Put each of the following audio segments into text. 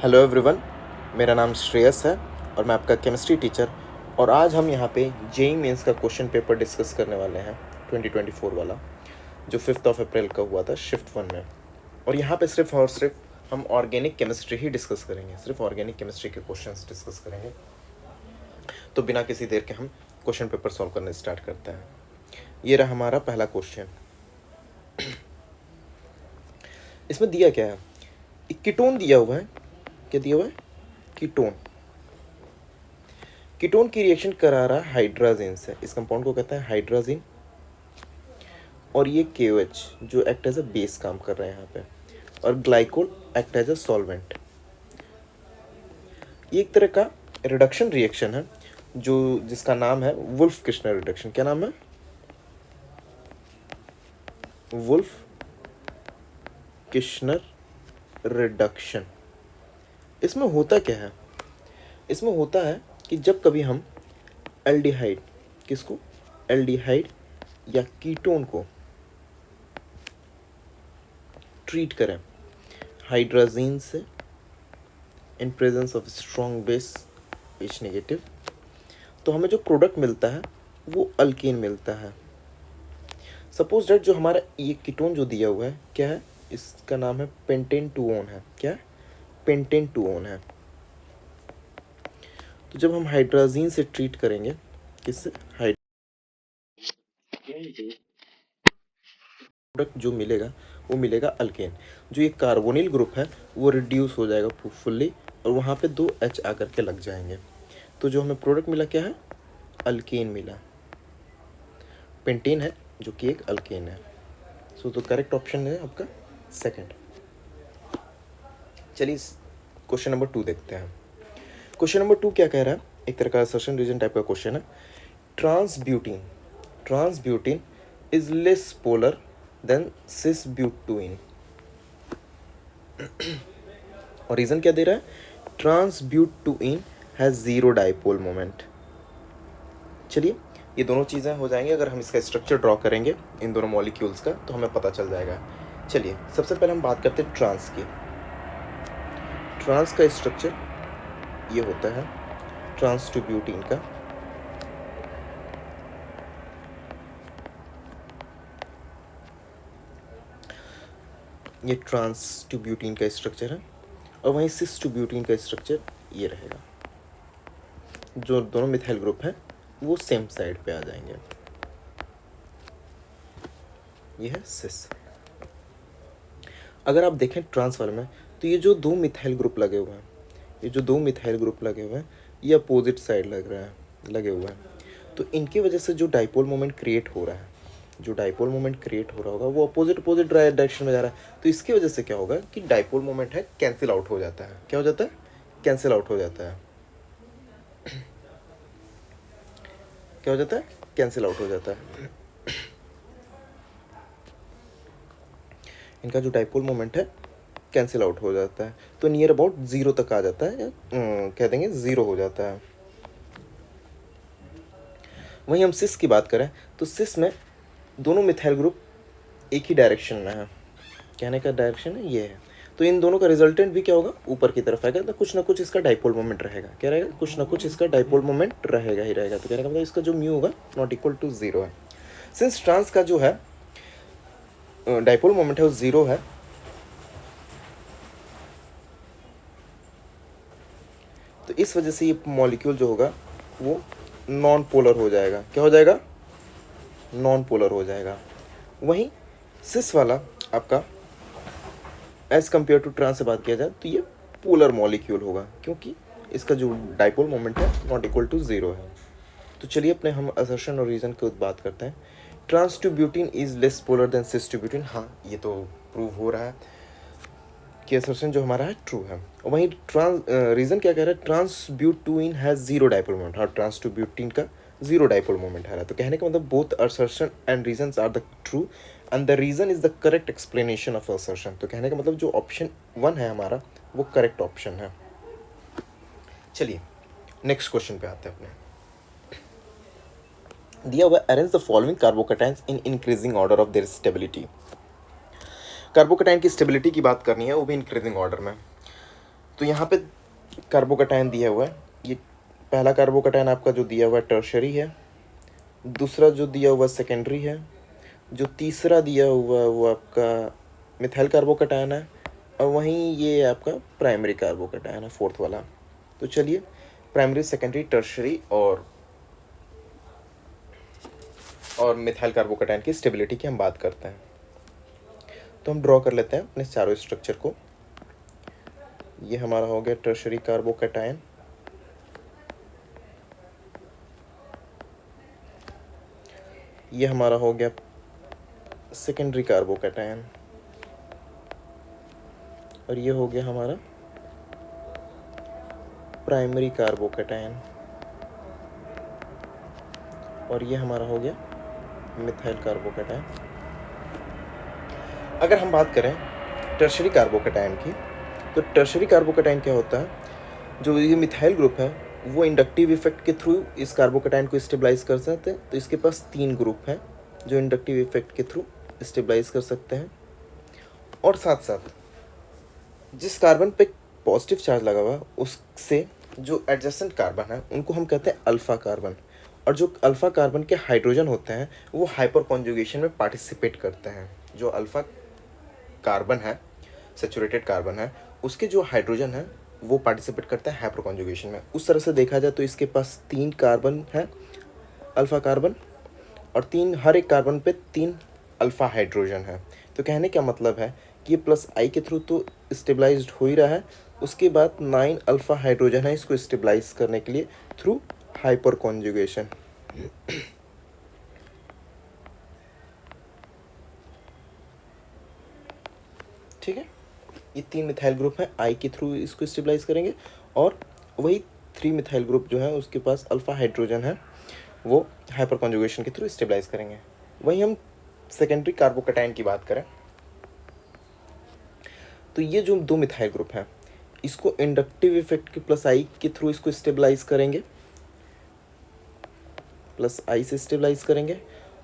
Hello everyone, मेरा नाम श्रेयस है और मैं आपका केमिस्ट्री टीचर। और आज हम यहाँ पे जेईई मेंस का क्वेश्चन पेपर डिस्कस करने वाले हैं 2024 वाला, जो 5 अप्रैल का हुआ था शिफ्ट 1 में। और यहाँ पे सिर्फ और सिर्फ हम ऑर्गेनिक केमिस्ट्री ही डिस्कस करेंगे, सिर्फ ऑर्गेनिक केमिस्ट्री के क्वेश्चंस डिस्कस करेंगे। तो बिना किसी देर के हम क्वेश्चन पेपर सॉल्व करने स्टार्ट करते हैं। ये रहा हमारा पहला क्वेश्चन। इसमें दिया क्या है, एक कीटोन दिया हुआ है। क्या दिया हुआ है? कीटोन। कीटोन की रिएक्शन करा रहा है हाइड्राजीन से। इस कंपाउंड को कहते हैं हाइड्राजीन। और ये KOH जो एक्ट एज अ बेस काम कर रहे हैं यहाँ पे, और glycol act as a solvent. ये एक तरह का रिडक्शन रिएक्शन है जो जिसका नाम है वुल्फ किर्शनर रिडक्शन। क्या नाम है? Wolff Kishner reduction. इसमें होता क्या है? इसमें होता है कि जब कभी हम एल्डिहाइड, किसको? एल्डिहाइड या कीटोन को ट्रीट करें हाइड्राजीन से in presence of strong base H negative, तो हमें जो प्रोडक्ट मिलता है वो अल्केन मिलता है। सपोज दैट जो हमारा ये कीटोन जो दिया हुआ है क्या है? इसका नाम है पेंटेन टूओन है। क्या है? पेंटेन टूओन है। तो जब हम हाइड्राजीन से ट्रीट करेंगे, किससे? प्रोडक्ट जो मिलेगा वो मिलेगा अल्केन। जो ये कार्बोनिल ग्रुप है वो रिड्यूस हो जाएगा फुल्ली, और वहाँ पे 2 H आकर के लग जाएंगे। तो जो हमें प्रोडक्ट मिला क्या है? अल्केन मिला। पेंटेन है जो कि एक अल्केन है। सो तो करेक्ट ऑप्शन है आपका सेकंड। चलिए क्वेश्चन नंबर 2 देखते हैं। क्वेश्चन नंबर 2 क्या कह रहा है? एक तरह का असर्शन रीजन टाइप का क्वेश्चन है। ट्रांसब्यूटीन इज लेस पोलर देन सिसब्यूटुइन। और रीजन क्या दे रहा है? Trans butene has 0 dipole moment. चलिए ये दोनों चीज़ें हो जाएंगी अगर हम इसका स्ट्रक्चर ड्रॉ करेंगे इन दोनों मॉलिक्यूल्स का, तो हमें पता चल जाएगा। चलिए सबसे पहले हम बात करते हैं ट्रांस की। ट्रांस का स्ट्रक्चर ये होता है ट्रांस टू ब्यूटीन का। ये ट्रांस टू ब्यूटीन का स्ट्रक्चर है, और वहीं सिस टू ब्यूटीन का स्ट्रक्चर ये रहेगा। जो दोनों मिथाइल ग्रुप हैं वो सेम साइड पे आ जाएंगे। ये है सिस। अगर आप देखें ट्रांस वाले में, तो ये जो 2 मिथाइल ग्रुप लगे हुए हैं, ये जो 2 मिथाइल ग्रुप लगे हुए हैं ये अपोजिट साइड लगे हुए हैं। तो इनकी वजह से जो डाइपोल मोमेंट क्रिएट हो रहा है, जो डाइपोल मोमेंट क्रिएट हो रहा होगा वो अपोजिट डायरेक्शन में जा रहा है। तो इसकी वजह से क्या होगा कि डाइपोल मोमेंट है कैंसिल आउट हो जाता है। क्या हो जाता है? कैंसिल आउट हो जाता है। क्या हो जाता है? कैंसिल आउट हो जाता है। इनका जो डाइपोल मोमेंट है कैंसिल आउट हो जाता है, तो नियर अबाउट 0 तक आ जाता है, या कह देंगे 0 हो जाता है। वहीं हम सिस की बात करें तो सिस में दोनों मिथाइल ग्रुप एक ही डायरेक्शन में है। कहने का डायरेक्शन है ये है। तो इन दोनों का रिजल्टेंट भी क्या होगा? ऊपर की तरफ आएगा। तो कुछ ना कुछ इसका डाइपोल मोमेंट रहेगा। क्या रहेगा? कुछ ना कुछ इसका डाइपोल मोमेंट रहेगा ही रहेगा। तो कहने का मतलब इसका जो म्यू होगा नॉट इक्वल टू 0 है। सिंस ट्रांस का जो है डाइपोल मोमेंट है वो 0 है, तो इस वजह से ये मॉलिक्यूल जो होगा वो नॉन पोलर हो जाएगा। क्या हो जाएगा? नॉन पोलर हो जाएगा। वहीं सिस वाला आपका एज कंपेयर टू ट्रांस से बात किया जाए तो ये पोलर मॉलिक्यूल होगा, क्योंकि इसका जो डाइपोल मोमेंट है नॉट इक्वल टू 0 है। तो चलिए अपने हम असर्शन और रीजन की बात करते हैं। Trans two butene is less polar than cis two butene. हाँ, ये तो प्रूव हो रहा है कि असर्शन जो हमारा है ट्रू है। और वहीं रीजन क्या कह रहा है? Trans butene has 0 dipole moment. हाँ, ट्रांस टू ब्यूटीन का 0 डाइपोल मोमेंट है। तो कहने का मतलब both assertion and reasons are the true and the reason is the correct explanation of assertion. तो कहने का मतलब जो ऑप्शन 1 है हमारा वो करेक्ट ऑप्शन है। चलिए नेक्स्ट क्वेश्चन पे आते हैं अपने। दिया हुआ arrange the following carbocations in increasing order of their stability. Carbocation की स्टेबिलिटी की बात करनी है, वो भी इंक्रीजिंग ऑर्डर में। तो यहाँ पे कार्बोकैटायन दिया हुआ है। ये पहला कार्बोकैटायन आपका जो दिया हुआ है टर्शरी है, दूसरा जो दिया हुआ सेकेंडरी है, जो तीसरा दिया हुआ है वो आपका मिथाइल कार्बोकैटायन है, और वहीं ये आपका प्राइमरी कार्बोकैटायन है, फोर्थ वाला। तो चलिए प्राइमरी, सेकेंडरी, टर्शरी और मिथाइल कार्बोकैटायन की स्टेबिलिटी की हम बात करते हैं। तो हम ड्रॉ कर लेते हैं अपने चारों स्ट्रक्चर को। ये हमारा हो गया टर्शरी कार्बोकैटायन, ये हमारा हो गया सेकेंडरी कार्बोकैटायन, और ये हो गया हमारा प्राइमरी कार्बोकैटायन, और ये हमारा हो गया मिथाइल कार्बोकैटायन। अगर हम बात करें टर्शरी कार्बोकैटायन की, तो टर्शरी कार्बोकैटायन क्या होता है, जो ये मिथाइल ग्रुप है वो इंडक्टिव इफेक्ट के थ्रू इस कार्बोकैटायन को स्टेबलाइज कर सकते हैं। तो इसके पास 3 ग्रुप हैं जो इंडक्टिव इफेक्ट के थ्रू स्टेबलाइज कर सकते हैं। और साथ साथ जिस कार्बन पे पॉजिटिव चार्ज लगा हुआ उससे जो एडजेसेंट कार्बन है उनको हम कहते हैं अल्फा कार्बन, और जो अल्फा कार्बन के हाइड्रोजन होते हैं वो हाइपर कॉन्जुगेशन में पार्टिसिपेट करते हैं। जो अल्फा कार्बन है, सेचुरेटेड कार्बन है, उसके जो हाइड्रोजन है वो पार्टिसिपेट करते हैं हाइपर कॉन्जुगेशन में। उस तरह से देखा जाए तो इसके पास 3 कार्बन है अल्फा कार्बन, और 3 हर एक कार्बन पे 3 अल्फा हाइड्रोजन है। तो कहने का मतलब है कि ये प्लस आई के थ्रू तो स्टेबलाइज्ड हो ही रहा है, उसके बाद 9 अल्फा हाइड्रोजन है इसको स्टेबलाइज करने के लिए थ्रू हाइपर कॉन्जुगेशन। ठीक है, ये 3 मिथाइल ग्रुप है, आई के थ्रू इसको स्टेबलाइज करेंगे, और वही 3 मिथाइल ग्रुप जो है उसके पास अल्फा हाइड्रोजन है वो हाइपर कॉन्जुगेशन के थ्रू स्टेबलाइज करेंगे। वहीं हम सेकेंडरी कार्बोकैटायन की बात करें तो ये जो 2 मिथाइल ग्रुप हैं इसको इंडक्टिव इफेक्ट के प्लस आई के थ्रू इसको स्टेबलाइज करेंगे, प्लस आई से स्टेबलाइज करेंगे।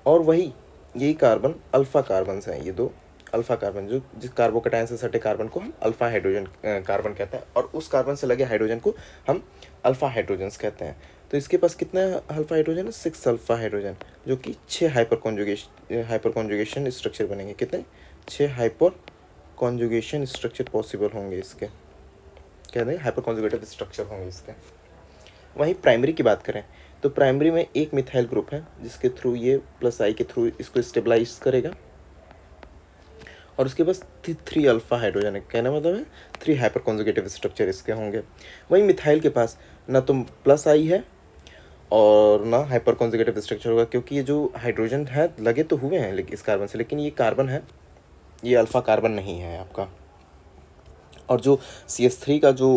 और वही यही कार्बन अल्फा कार्बन हैं, ये 2 अल्फा कार्बन, जो जिस कार्बोकैटायन से सटे कार्बन को हम अल्फा हाइड्रोजन कार्बन कहते हैं, और उस कार्बन से लगे हाइड्रोजन को हम अल्फा हाइड्रोजन्स कहते हैं। तो इसके पास कितना अल्फा हाइड्रोजन है, 6 अल्फा हाइड्रोजन, जो कि 6 हाइपर कॉन्जुगेशन स्ट्रक्चर बनेंगे। कितने, 6 हाइपर कॉन्जुगेशन स्ट्रक्चर पॉसिबल होंगे इसके, कहते हैं हाइपर कॉन्जुगेटिव स्ट्रक्चर होंगे इसके। वहीं प्राइमरी की बात करें तो प्राइमरी में एक मिथाइल ग्रुप है जिसके थ्रू ये प्लस आई के थ्रू इसको स्टेबलाइज करेगा, और उसके पास 3 अल्फा हाइड्रोजन है, कहना मतलब है 3 हाइपर कॉन्जुगेटिव स्ट्रक्चर इसके होंगे। वहीं मिथाइल के पास ना तो प्लस आई है और ना हाइपर कॉन्जुगेटिव स्ट्रक्चर होगा, क्योंकि ये जो हाइड्रोजन है लगे तो हुए हैं लेकिन इस कार्बन से, लेकिन ये कार्बन है, ये अल्फा कार्बन नहीं है आपका। और जो CH3 का जो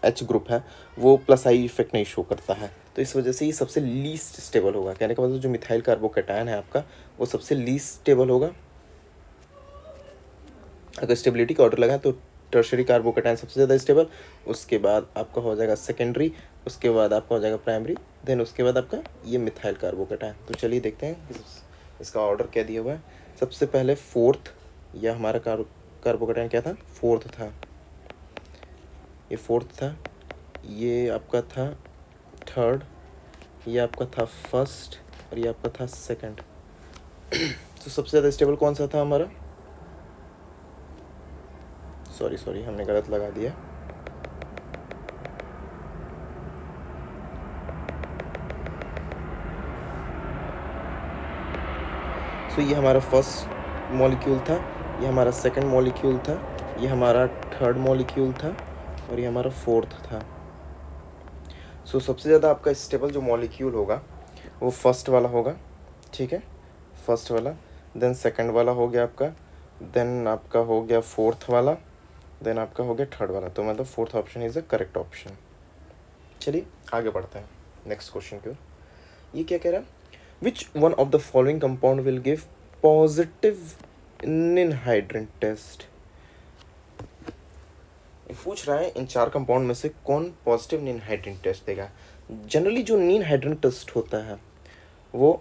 H ग्रुप है वो प्लस आई इफेक्ट नहीं शो करता है, तो इस वजह से ये सबसे लीस्ट स्टेबल होगा। कहने का मतलब जो मिथाइल कार्बोकैटायन है आपका वो सबसे लीस्ट स्टेबल होगा। अगर स्टेबिलिटी का ऑर्डर लगाएं तो टर्शरी कार्बोकैटायन सबसे ज़्यादा स्टेबल, उसके बाद आपका हो जाएगा सेकेंडरी, उसके बाद आपका हो जाएगा प्राइमरी, देन उसके बाद आपका ये मिथाइल कार्बोकैटायन। तो चलिए देखते हैं इसका ऑर्डर क्या दिया हुआ है। सबसे पहले फोर्थ, यह हमारा कार्बोकैटायन क्या था, फोर्थ था, ये फोर्थ था, ये आपका था थर्ड, ये आपका था फर्स्ट, और ये आपका था सेकंड। तो सबसे ज़्यादा स्टेबल कौन सा था हमारा, सॉरी हमने गलत लगा दिया। सो ये हमारा फर्स्ट मॉलिक्यूल था, ये हमारा सेकंड मॉलिक्यूल था, ये हमारा थर्ड मॉलिक्यूल था, और ये हमारा फोर्थ था। सो सबसे ज़्यादा आपका स्टेबल जो मॉलिक्यूल होगा वो फर्स्ट वाला होगा, ठीक है, फर्स्ट वाला, देन सेकंड वाला हो गया आपका, देन आपका हो गया फोर्थ वाला, देन आपका हो गया थर्ड वाला। तो मतलब fourth option is the correct option. चलिए आगे बढ़ते हैं नेक्स्ट क्वेश्चन की ओर। ये क्या कह रहा है, which one of the following compound will give positive ninhydrin test. पूछ रहा है इन 4 कंपाउंड में से कौन पॉजिटिव निनहाइड्रेंट टेस्ट देगा। जनरली जो निनहाइड्रेंट टेस्ट होता है वो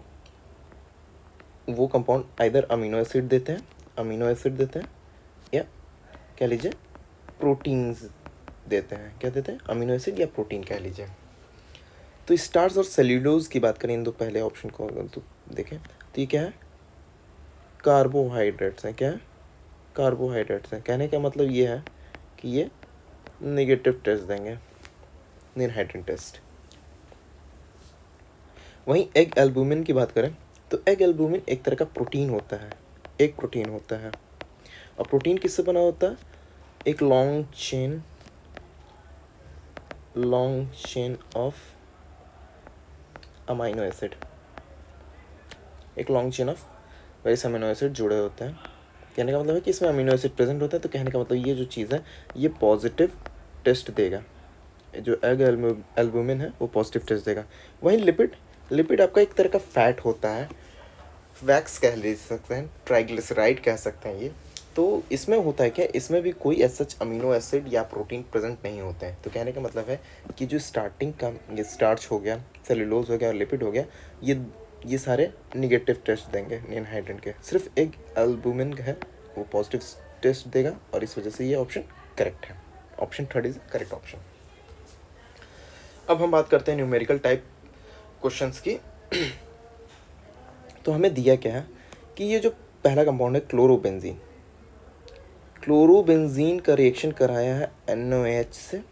कंपाउंड आइदर अमीनो एसिड देते हैं या कह लीजिए प्रोटीन्स देते हैं, क्या देते हैं, अमीनो एसिड या प्रोटीन कह लीजिए। तो स्टार्च और सेल्यूलोज की बात करें इन दो पहले ऑप्शन को अगर तो देखें तो ये क्या है, कार्बोहाइड्रेट्स हैं। क्या है, कार्बोहाइड्रेट्स हैं। कहने का मतलब ये है कि ये नेगेटिव टेस्ट देंगे, निनहाइड्रेट टेस्ट। वहीं एग एल्बुमिन की बात करें तो एग एल्बुमिन एक तरह का प्रोटीन होता है, एक प्रोटीन होता है। और प्रोटीन किससे बना होता है, एक long chain of amino acid, एक long chain of various amino acid जुड़े होते हैं। कहने का मतलब है कि इसमें अमीनो एसिड प्रेजेंट होता है। तो कहने का मतलब ये जो चीज़ है ये पॉजिटिव टेस्ट देगा, जो एग एल्बुमिन है वो पॉजिटिव टेस्ट देगा। वहीं लिपिड आपका एक तरह का फैट होता है, वैक्स कह ले सकते हैं, ट्राइग्लिसराइड कह सकते हैं ये। तो इसमें होता है क्या, इसमें भी कोई सच अमीनो एसिड या प्रोटीन प्रेजेंट नहीं होते हैं। तो कहने का मतलब है कि जो स्टार्टिंग का ये स्टार्च हो गया, सेलुलोज हो गया और लिपिड हो गया, ये सारे निगेटिव टेस्ट देंगे एनहाइड्रेट के। सिर्फ एक एल्बुमिन है वो पॉजिटिव टेस्ट देगा और इस वजह से ये ऑप्शन करेक्ट है। Option 3 is correct option. अब हम बात करते हैं न्यूमेरिकल टाइप क्वेश्चंस की। तो हमें दिया क्या है कि ये जो पहला कंपाउंड है क्लोरोबेंजीन का रिएक्शन कराया है NaOH से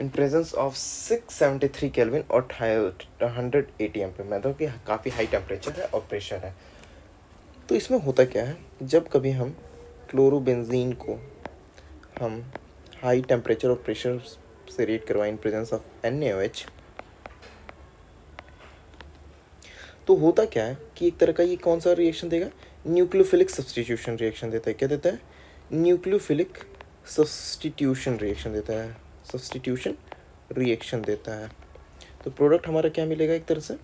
इन प्रेजेंस ऑफ 673 केल्विन और 180 एम्पीयर। मतलब कि काफ़ी हाई टेम्परेचर है और प्रेशर है। तो इसमें होता क्या है, जब कभी हम क्लोरोबेंजीन को हम हाई टेम्परेचर और प्रेशर से रिएक्ट करवाएं इन प्रेजेंस ऑफ NaOH, तो होता क्या है कि एक तरह का ये कौन सा रिएक्शन देगा, न्यूक्लियोफिलिक सब्स्टिट्यूशन रिएक्शन देता है। क्या देता है, न्यूक्लियोफिलिक सब्स्टिट्यूशन रिएक्शन देता है, सब्स्टिट्यूशन रिएक्शन देता है। तो प्रोडक्ट हमारा क्या मिलेगा, एक तरह से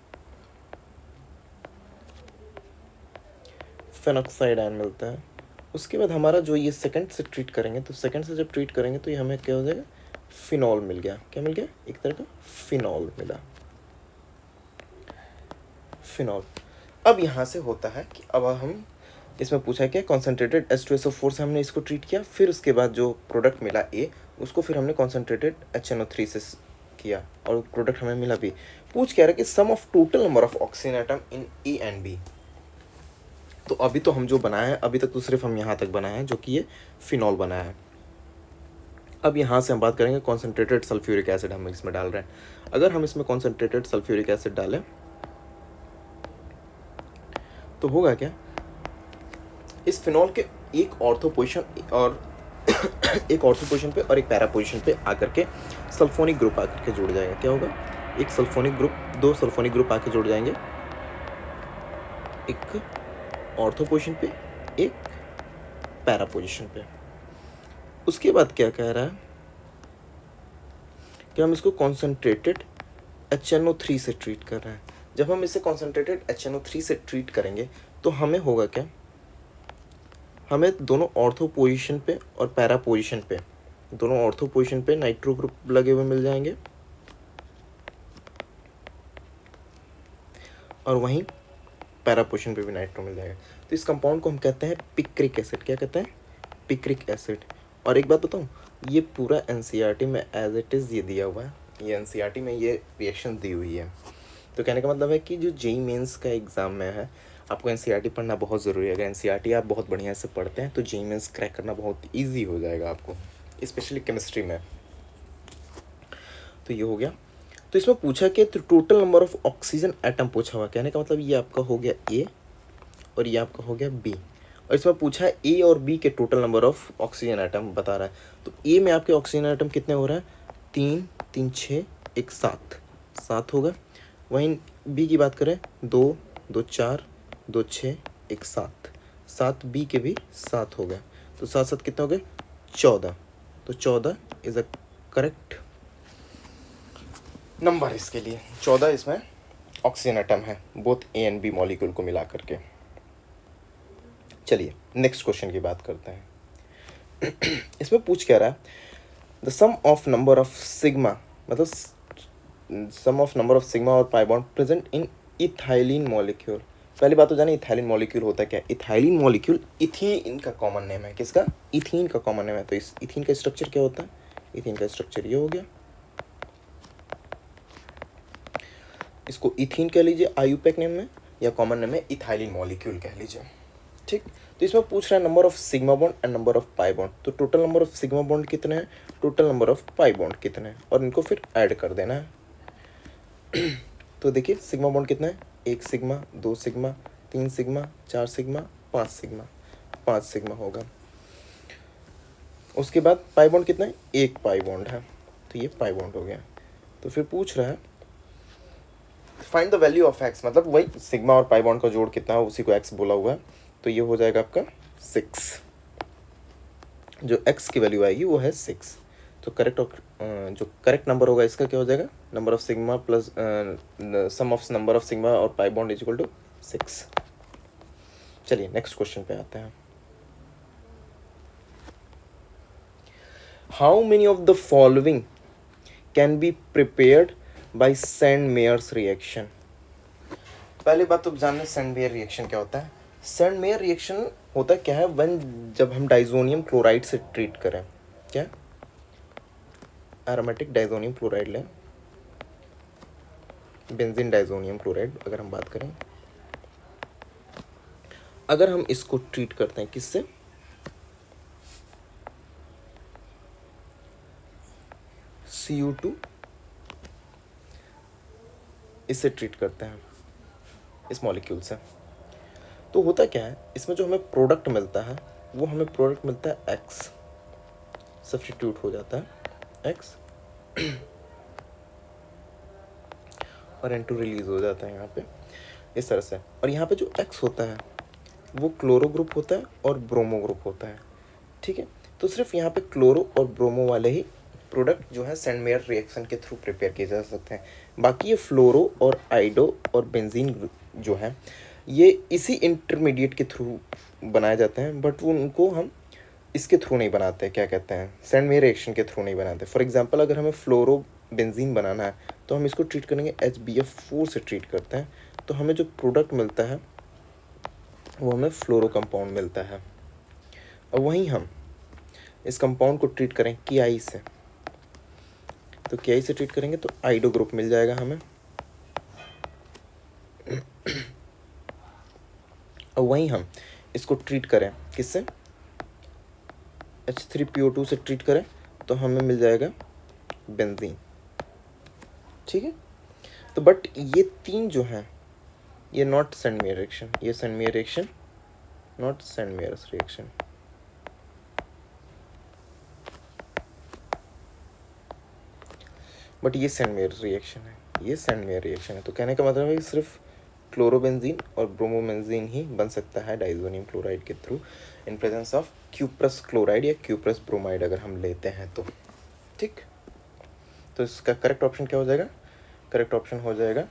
फेनॉक्साइड आयन मिलता है। उसके बाद हमारा जो ये सेकंड से ट्रीट करेंगे, तो सेकंड से जब ट्रीट करेंगे तो ये हमें क्या हो जाएगा, फिनॉल मिल गया। क्या मिल गया, एक तरह का फिनॉल मिला, फिनॉल। अब यहाँ से होता है कि अब हम इसमें पूछा क्या, कॉन्सेंट्रेटेड H2SO4 से हमने इसको ट्रीट किया, फिर उसके बाद जो प्रोडक्ट मिला A उसको फिर हमने कॉन्सेंट्रेटेड HNO3 से किया और प्रोडक्ट हमें मिला B। पूछ क्या रहा है कि sum of total number of oxygen atom in A and B। तो अभी तो हम जो बनाए हैं, अभी तक तो सिर्फ हम यहाँ तक बनाए हैं जो कि ये फिनॉल बनाया है। अब यहाँ से हम बात करेंगे कॉन्सेंट्रेटेड सल्फ्यूरिक एसिड हम इसमें डाल रहे हैं। अगर हम इसमें कॉन्सेंट्रेटेड सल्फ्यूरिक एसिड डालें तो होगा क्या, इस फिनॉल के एक ऑर्थो पोजीशन और एक ऑर्थो पोजीशन पे और एक पैरा पोजीशन पे आकर के सल्फोनिक ग्रुप आकर के जुड़ जाएगा। क्या होगा, एक सल्फोनिक ग्रुप, दो सल्फोनिक ग्रुप आके जुड़ जाएंगे, एक ऑर्थो पोजीशन पे एक पैरा पोजीशन पे। उसके बाद क्या कह रहा है कि हम इसको कॉन्सेंट्रेटेड HNO3 से ट्रीट कर रहे हैं। जब हम इसे कॉन्सेंट्रेटेड HNO3 से ट्रीट करेंगे तो हमें होगा क्या, हमें दोनों ऑर्थो पोजीशन पे और पैरा पोजीशन पे, दोनों ऑर्थो पोजीशन पे नाइट्रो ग्रुप लगे हुए मिल जाएंगे और वहीं पैरा पोजीशन पे भी नाइट्रो मिल जाएगा। तो इस कंपाउंड को हम कहते हैं पिक्रिक एसिड। क्या कहते हैं, पिक्रिक एसिड। और एक बात बताऊँ, ये पूरा NCERT में एज इट इज़ ये दिया हुआ है, ये NCERT में ये रिएक्शन दी हुई है। तो कहने का मतलब है कि जो JEE मेंस का एग्ज़ाम में है, आपको NCERT पढ़ना बहुत ज़रूरी है। अगर NCERT आप बहुत बढ़िया से पढ़ते हैं तो JEE मेंस क्रैक करना बहुत ईजी हो जाएगा आपको, स्पेशली केमिस्ट्री में। तो ये हो गया। तो इसमें पूछा कि total number of oxygen atom पूछा हुआ। कहने का मतलब ये आपका हो गया A और ये आपका हो गया B। और इसमें पूछा है A और B के total number of oxygen atom बता रहा है। तो A में आपके ऑक्सीजन एटम कितने हो रहे हैं, 3 3 6 1 7 होगा। वहीं B की बात करें 2 2 4 2 6 1 7 B के भी 7 हो गए। तो 7 7 कितने हो गए, 14। तो 14 इज अ करेक्ट नंबर इसके लिए। 14 इसमें ऑक्सीजन एटम है both A and B molecule को मिला करके। चलिए नेक्स्ट क्वेश्चन की बात करते हैं। इसमें पूछ क्या रहा है, the sum of number of sigma, मतलब sum of number of sigma और pi bond present in ethylene molecule. पहली बात तो जाने इथाइलिन मॉलिक्यूल होता क्या है। इथाइलिन मॉलिक्यूल इथीन का कॉमन नेम है। किसका? इथीन का कॉमन नेम है। तो इस इथीन का स्ट्रक्चर क्या होता है? इथीन का स्ट्रक्चर ये हो गया, इसको इथीन कह लीजिए आईयूपैक नेम में, या कॉमन नेम है इथाइलिन मॉलिक्यूल कह लीजिए। ठीक, तो इसमें पूछ रहा है number of sigma bond and number of pi bond. तो total number of sigma bond कितने हैं, total number of pi bond कितने हैं, और इनको फिर ऐड कर देना है। तो देखिए सिग्मा बॉन्ड कितना है, 1 sigma, 2 sigma, 3 sigma, 4 sigma, 5 sigma, 5 sigma होगा। उसके बाद पाई बॉन्ड कितना है, 1 पाई बॉन्ड है, तो ये पाई बॉन्ड हो गया। तो फिर पूछ रहा है find the value of x, मतलब वही सिग्मा और पाई बॉन्ड का जोड़ कितना है, उसी को एक्स बोला हुआ है। तो ये हो जाएगा आपका 6, जो एक्स की वैल्यू आएगी वो है 6। तो जो करेक्ट नंबर होगा इसका क्या हो जाएगा, number of sigma plus sum of number of sigma और pi bond is equal to 6। चलिए नेक्स्ट क्वेश्चन पे आते हैं। How many of the following can be prepared by Sandmeyer's reaction. पहली बात तो जानना सैंड-मेयर रिएक्शन क्या होता है। सैंड-मेयर रिएक्शन होता क्या है, जब हम डाइजोनियम क्लोराइड से ट्रीट करें, क्या एरोमेटिक डाइजोनियम क्लोराइड लें, बेंजीन डाइजोनियम क्लोराइड अगर हम बात करें, अगर हम इसको ट्रीट करते हैं किससे, Cu2, इससे ट्रीट करते हैं इस मॉलिक्यूल से, तो होता क्या है इसमें जो हमें प्रोडक्ट मिलता है वो हमें प्रोडक्ट मिलता है X, सब्स्टिट्यूट हो जाता है X और N2 रिलीज हो जाता है यहाँ पे इस तरह से। और यहाँ पे जो X होता है वो क्लोरो ग्रुप होता है और ब्रोमो ग्रुप होता है। ठीक है, तो सिर्फ यहाँ पे क्लोरो और ब्रोमो वाले ही प्रोडक्ट जो है सैंड-मेयर रिएक्शन के थ्रू प्रिपेयर किए जा सकते हैं। बाकी ये फ्लोरो और आइडो और बेंजीन जो है ये इसी इंटरमीडिएट के थ्रू बनाए जाते हैं, बट वो उनको हम इसके थ्रू नहीं बनाते, क्या कहते हैं, सैंड-मेयर रिएक्शन के थ्रू नहीं बनाते। फॉर एग्जांपल अगर हमें फ्लोरो बेंजीन बनाना है तो हम इसको ट्रीट करेंगे HBF4 से ट्रीट करते हैं, तो हमें जो प्रोडक्ट मिलता है वो हमें फ्लोरो कंपाउंड मिलता है। और वहीं हम इस कंपाउंड को ट्रीट करें KI से, तो KI से ट्रीट करेंगे तो आइडो ग्रुप मिल जाएगा हमें। और वहीं हम इसको ट्रीट करें किससे, H3PO2 से ट्रीट करें तो हमें मिल जाएगा बेंजीन। ठीक है, तो बट ये तीन जो हैं ये नॉट सैंड-मेयर रिएक्शन, ये sand-mayor reaction, not sand-Myers reaction. But ये सैंड-मेयर रिएक्शन है, ये सैंड-मेयर रिएक्शन है। तो कहने का मतलब है कि सिर्फ क्लोरोबेंजीन और ब्रोमोबेंजीन ही बन सकता है डाइजोनियम क्लोराइड के through in presence of cuprous chloride या क्यूप्रस ब्रोमाइड अगर हम लेते हैं तो। ठीक, तो इसका करेक्ट ऑप्शन क्या हो जाएगा, करेक्ट ऑप्शन हो जाएगा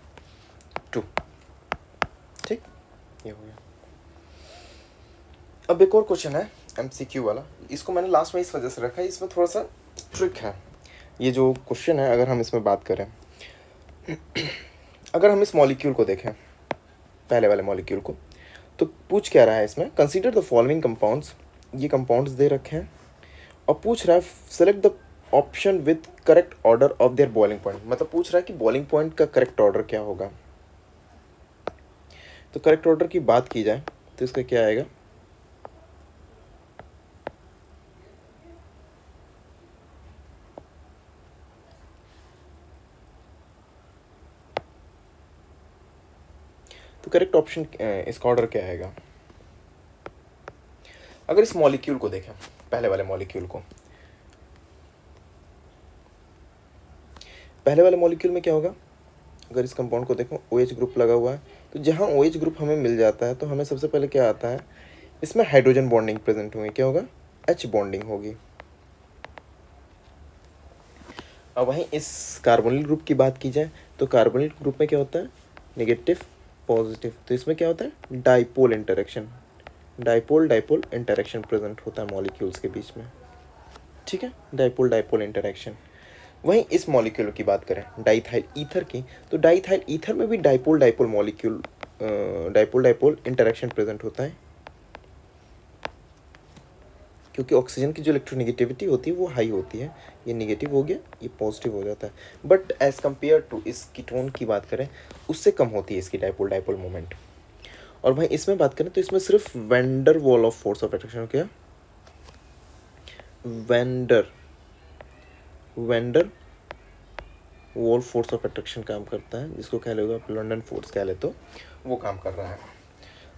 2। ठीक, ये हो गया। अब एक और क्वेश्चन है MCQ वाला, इसको मैंने लास्ट में इस वजह से रखा है, इसमें थोड़ा सा ट्रिक है। ये जो क्वेश्चन है अगर हम इसमें बात करें, अगर हम इस मॉलिक्यूल को देखें, पहले वाले मॉलिक्यूल को, तो पूछ क्या रहा है इसमें, कंसीडर द फॉलोइंग कंपाउंड्स, ये कंपाउंड्स दे रखे हैं और पूछ रहा है select the option with correct order of their boiling point, मतलब पूछ रहा है कि बॉइलिंग पॉइंट का करेक्ट ऑर्डर क्या होगा। तो करेक्ट ऑर्डर की बात की जाए तो इसका क्या आएगा, तो करेक्ट ऑप्शन इसका ऑर्डर क्या आएगा। अगर इस मॉलिक्यूल को देखें, पहले वाले मॉलिक्यूल को, पहले वाले मॉलिक्यूल में क्या होगा, अगर इस कंपाउंड को देखो OH ग्रुप लगा हुआ है, तो जहाँ OH ग्रुप हमें मिल जाता है तो हमें सबसे पहले क्या आता है, इसमें हाइड्रोजन बॉन्डिंग प्रेजेंट होगी, क्या होगा, H बॉन्डिंग होगी। अब वहीं इस कार्बोनिल ग्रुप की बात की जाए तो कार्बोनिल ग्रुप में क्या होता है, नेगेटिव पॉजिटिव, तो इसमें क्या होता है, dipole interaction, dipole dipole interaction present होता है मॉलिक्यूल्स के बीच में। ठीक है, डाइपोल डाइपोल इंटरेक्शन। वहीं इस मॉलिक्यूल की बात करें डाइथाइल ईथर की, तो डाइथाइल ईथर में भी dipole dipole molecule dipole dipole interaction present होता है, क्योंकि ऑक्सीजन की जो इलेक्ट्रोनेगेटिविटी होती है वो हाई होती है। ये नेगेटिव हो गया, ये पॉजिटिव हो जाता है, बट एज कम्पेयर टू इस कीटोन की बात करें उससे कम होती है इसकी डाइपोल डाइपोल मोमेंट। और भाई इसमें बात करें तो इसमें सिर्फ van der Waals of force of attraction, क्या van der Waals force of attraction काम करता है, जिसको कह लोगे आप लंडन फोर्स कह ले तो वो काम कर रहा है।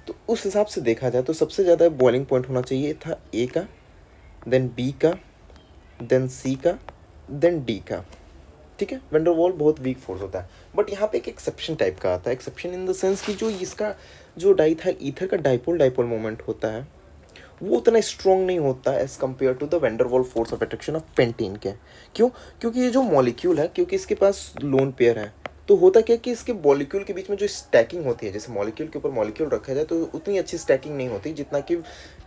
तो उस हिसाब से देखा जाए तो सबसे ज़्यादा बॉइलिंग पॉइंट होना चाहिए था ए का, देन बी का, देन सी का, देन डी का। ठीक है, वेंडर वॉल बहुत वीक फोर्स होता है, बट यहाँ पे एक एक्सेप्शन टाइप का आता है। एक्सेप्शन इन द सेंस कि जो इसका जो डाइथाइल ईथर का डाइपोल डाइपोल मोमेंट होता है वो उतना स्ट्रॉन्ग नहीं होता as compare to the van der Waals force of attraction of pentene के। क्यों? क्योंकि ये जो मॉलिक्यूल है, क्योंकि इसके पास लोन पेयर है, तो होता क्या कि इसके मॉलिक्यूल के बीच में जो स्टैकिंग होती है, जैसे मॉलिक्यूल के ऊपर मॉलिक्यूल रखा जाए तो उतनी अच्छी स्टैकिंग नहीं होती जितना कि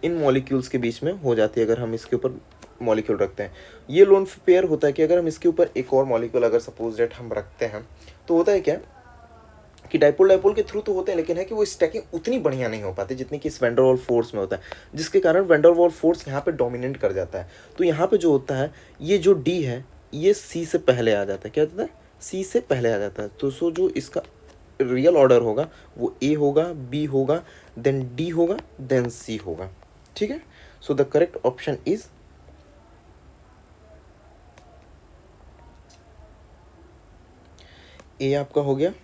इन मॉलिक्यूल्स के बीच में हो जाती है अगर हम इसके ऊपर मॉलिक्यूल रखते हैं। ये लोन पेयर होता है कि अगर हम इसके ऊपर एक और मॉलिक्यूल अगर सपोज डेट हम रखते हैं तो होता है क्या कि डाइपोल डाइपोल के थ्रू तो होते हैं, लेकिन है कि वो स्टैकिंग उतनी बढ़िया नहीं हो पाती जितनी कि इस वेंडर वॉल फोर्स में होता है, जिसके कारण वेंडर वॉल फोर्स यहाँ पे डोमिनेट कर जाता है। तो यहाँ पे जो होता है ये जो डी है ये सी से पहले आ जाता है। क्या होता है? सी से पहले आ जाता है। तो सो जो इसका रियल ऑर्डर होगा वो ए होगा, बी होगा, देन डी होगा, देन सी होगा। ठीक है, so the correct option is a आपका हो गया,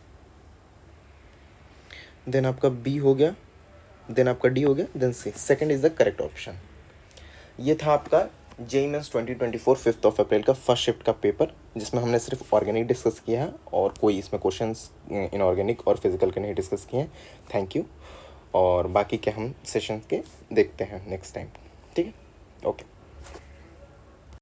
देन आपका बी हो गया, देन आपका डी हो गया, then C. Second is the correct option. ये था आपका जेईई मेंस 2024 5 अप्रैल का फर्स्ट शिफ्ट का पेपर, जिसमें हमने सिर्फ ऑर्गेनिक डिस्कस किया है और कोई इसमें क्वेश्चंस इनऑर्गेनिक और फिजिकल के नहीं डिस्कस किए हैं। थैंक यू, और बाकी के हम सेशन के देखते हैं नेक्स्ट टाइम। ठीक है, ओके।